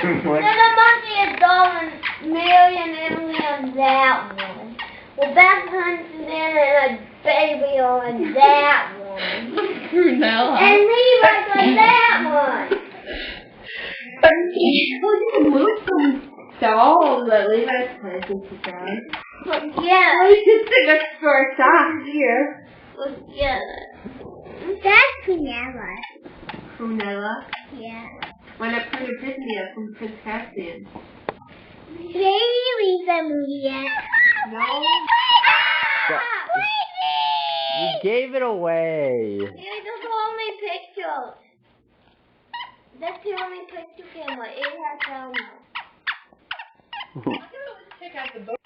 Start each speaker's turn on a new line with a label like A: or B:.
A: the monkey is going Mary and Emily on that one. Well, Beth Huntington and a baby on that one.
B: Brunella.
A: And Levi's on that one.
B: We can move some dolls that Levi's places to go.
A: Yeah.
B: We can sit next to our shop here.
A: Yeah. That's Prunella.
B: Brunella?
A: Yeah.
B: Why not put a Disney up from Prince Caspian?
A: Maybe leave the movie yet.
B: No.
C: You gave it away.
A: It's the only picture. That's the only picture camera. It has camera.
B: Check out the book.